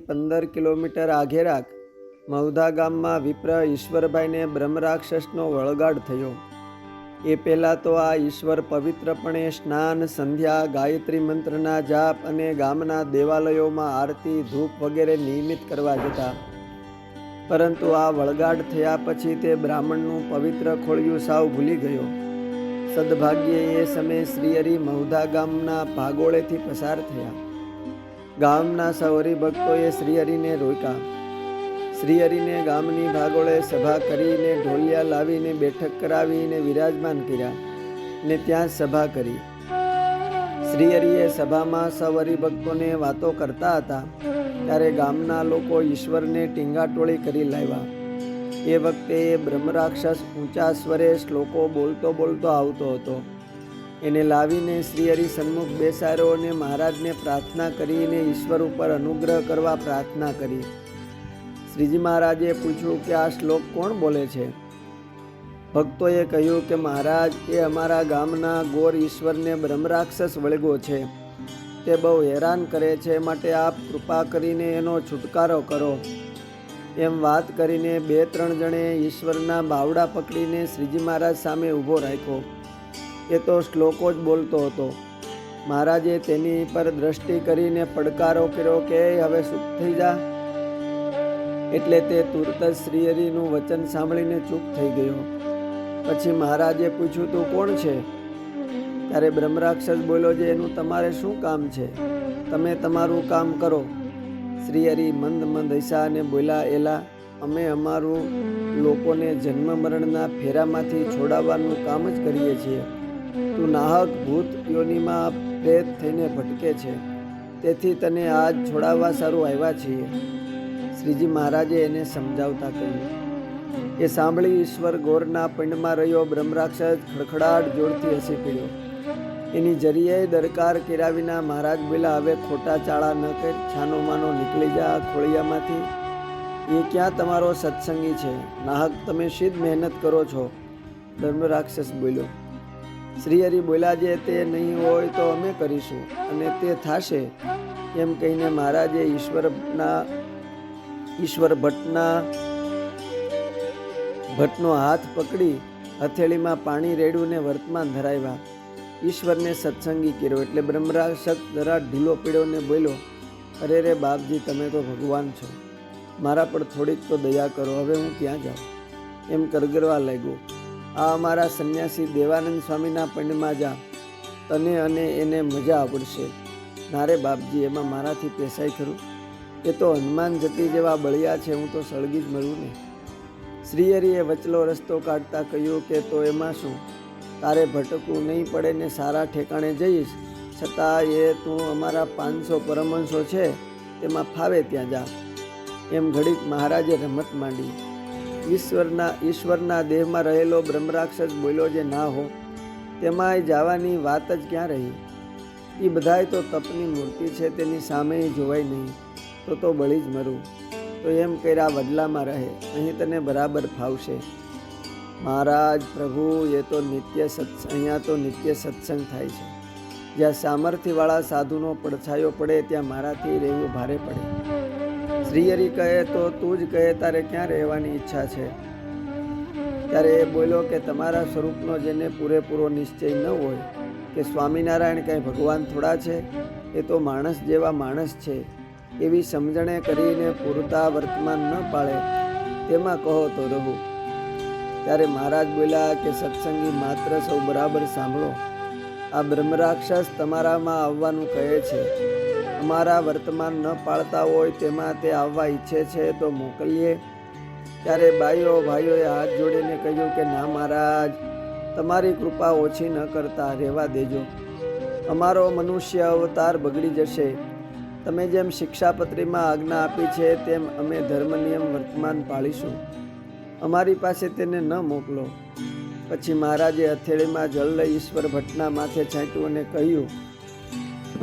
15 kilometre આઘેરાક Mahudha ગામમાં વિપ્ર ઈશ્વરભાઈને બ્રહ્મરાક્ષસનો વળગાડ થયો. એ પહેલાં તો આ ઈશ્વર પવિત્રપણે સ્નાન, સંધ્યા, ગાયત્રી મંત્રના જાપ અને ગામના દેવાલયોમાં આરતી, ધૂપ વગેરે નિયમિત કરવા જતા. પરંતુ આ વળગાડ થયા પછી તે બ્રાહ્મણનું પવિત્ર ખોળિયું સાવ ભૂલી ગયો. સદભાગ્યે એ સમયે શ્રીહરિ મહુધા ગામના ભાગોળેથી પસાર થયા. ગામના સૌ હરિભક્તોએ શ્રીહરિને રોક્યા. શ્રીહરિને ગામની ભાગોળે સભા કરીને ઢોલિયા લાવીને બેઠક કરાવીને વિરાજમાન કર્યા ને ત્યાં સભા કરી. શ્રીહરિએ સભામાં સૌ હરિભક્તોને વાતો કરતા હતા ત્યારે ગામના લોકો ઈશ્વરને ટીંગાટોળી કરી લાવ્યા. એ વખતે એ બ્રહ્મરાક્ષસ ઊંચા સ્વરે શ્લોકો બોલતો બોલતો આવતો હતો. એને લાવીને શ્રીહરિ સન્મુખ બેસાડ્યો અને મહારાજને પ્રાર્થના કરીને ઈશ્વર ઉપર અનુગ્રહ કરવા પ્રાર્થના કરી. શ્રીજી મહારાજે પૂછ્યું કે આ શ્લોક કોણ બોલે છે? ભક્તોએ કહ્યું કે મહારાજ, એ અમારા ગામના ગોર ઈશ્વરને બ્રહ્મરાક્ષસ વળગ્યો છે. તે બહુ હેરાન કરે છે, માટે આપ કૃપા કરીને એનો છુટકારો કરો. એમ વાત કરીને 2-3 જણે ઈશ્વરના બાવડા પકડીને શ્રીજી મહારાજ સામે ઊભો રાખ્યો. એ તો શ્લોકો જ બોલતો હતો. મહારાજે તેની પર દ્રષ્ટિ કરીને પડકારો કર્યો કે હવે ચૂપ થઈ જા. એટલે તે તુરત જ શ્રીહરિનું વચન સાંભળીને ચૂપ થઈ ગયો. પછી મહારાજે પૂછ્યું, તું કોણ છે? ત્યારે બ્રહ્મરાક્ષસ બોલ્યો, જે એનું તમારે શું કામ છે? તમે તમારું કામ કરો. શ્રીહરિ મંદ મંદ હસ્યા અને બોલ્યા, એલા, અમે અમારું લોકોને જન્મ મરણના ફેરામાંથી છોડાવવાનું કામ જ કરીએ છીએ. તું નાહક ભૂત યોનિમાં પ્રેત થઈને ભટકે છે, તેથી તને આજ છોડાવવા સારું આવ્યા છીએ. શ્રીજી મહારાજે એને સમજાવતા કહ્યું. એ સાંભળી ઈશ્વર ગોરના પિંડમાં રહ્યો બ્રહ્મરાક્ષસ ખડખડાટ જોરથી હસી પડ્યો. એની જરીએ દરકાર કર્યા વિના મહારાજ બોલ્યા, હવે ખોટા ચાળા ન કર, છાનો માનો નીકળી જા ખોળિયામાંથી. એ ક્યાં તમારો સત્સંગી છે? નાહક તમે સિદ્ધ મહેનત કરો છો. બ્રહ્મરાક્ષસ બોલ્યો. શ્રીહરિ બોલ્યા, જે તે નહીં હોય તો અમે કરીશું અને તે થાશે. એમ કહીને મહારાજે ઈશ્વર ભટ્ટનો હાથ પકડી હથેળીમાં પાણી રેડ્યું ને વર્તમાન ધરાવ્યા. ઈશ્વરને સત્સંગી કર્યો. એટલે બ્રહ્મરાક્ષસ જરા ઢીલો પીડ્યો ને બોલ્યો, અરે રે બાપજી, તમે તો ભગવાન છો, મારા પર થોડીક તો દયા કરો, હવે હું ક્યાં જાઉં? એમ કરગરવા લાગ્યો. આ અમારા સંન્યાસી દેવાનંદ સ્વામીના પંડમાં જા, તને અને એને મજા આવડશે. નારે બાપજી, એમાં મારાથી પેસાય ખરું? એ તો હનુમાન જતી જેવા બળિયા છે, હું તો સળગી જ મરું ને. શ્રીહરિએ વચલો રસ્તો કાઢતા કહ્યું કે તો એમાં શું, તારે ભટકવું નહીં પડે ને સારા ઠેકાણે જઈશ. છતાં એ તું અમારા 500 પરમહંસો છે તેમાં ફાવે ત્યાં જા. એમ ઘડીક મહારાજે રમત માંડી. ઈશ્વરના દેહમાં રહેલો બ્રહ્મરાક્ષસ બોલ્યો, જે ના હો, તેમાંય જવાની વાત જ ક્યાં રહી? એ બધાય તો તપની મૂર્તિ છે, તેની સામે જોવાય નહીં, તો બળી જ મરું. તો એમ કર્યા વડલામાં રહે, અહીં તને બરાબર ફાવશે. મહારાજ, પ્રભુ, અહીંયા તો નિત્ય સત્સંગ થાય છે. જ્યાં સામર્થ્યવાળા સાધુનો પડછાયો પડે ત્યાં મારાથી રહેવું ભારે પડે. શ્રીહરિ કહે તો તું જ કહે, તારે ક્યાં રહેવાની ઈચ્છા છે? ત્યારે એ બોલ્યો કે તમારા સ્વરૂપનો જેને પૂરેપૂરો નિશ્ચય ન હોય કે સ્વામિનારાયણ કાંઈ ભગવાન થોડા છે, એ તો માણસ જેવા માણસ છે, એવી સમજણે કરીને પૂરતા વર્તમાન ન પાળે, તેમાં કહો તો રહું. ત્યારે મહારાજ બોલ્યા કે સત્સંગી માત્ર સૌ બરાબર સાંભળો. આ બ્રહ્મરાક્ષસ તમારામાં આવવાનું કહે છે. અમારા વર્તમાન ન પાળતા હોય તેમાં તે આવવા ઈચ્છે છે તો મોકલીએ. ત્યારે ભાઈઓએ હાથ જોડીને કહ્યું કે ના મહારાજ, તમારી કૃપા ઓછી ન કરતા રહેવા દેજો. અમારો મનુષ્ય અવતાર બગડી જશે. તમે જેમ શિક્ષાપત્રીમાં આજ્ઞા આપી છે તેમ અમે ધર્મ નિયમ વર્તમાન પાળીશું. અમારી પાસે તેને ન મોકલો. પછી મહારાજે હથેળીમાં જળ લઈ ઈશ્વર ભટ્ટના માથે છાંટ્યું અને કહ્યું,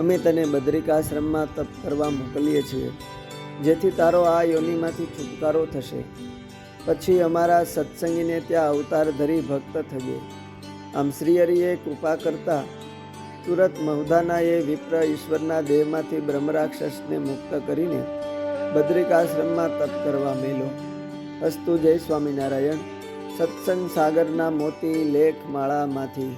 અમે તને બદ્રિકાશ્રમમાં તપ કરવા મોકલીએ છીએ, જેથી તારો આ યોનિમાંથી છુટકારો થશે. પછી અમારા સત્સંગીને ત્યાં અવતાર ધરી ભક્ત થઈએ. આમ શ્રીહરિએ કૃપા કરતા તુરત મહુધાના એ વિપ્ર ઈશ્વરના દેહમાંથી બ્રહ્મરાક્ષસને મુક્ત કરીને બદ્રિકાશ્રમમાં તપ કરવા મેલો. અસ્તુ. જય સ્વામિનારાયણ. સત્સંગ સાગરના મોતી લેખ માળામાંથી.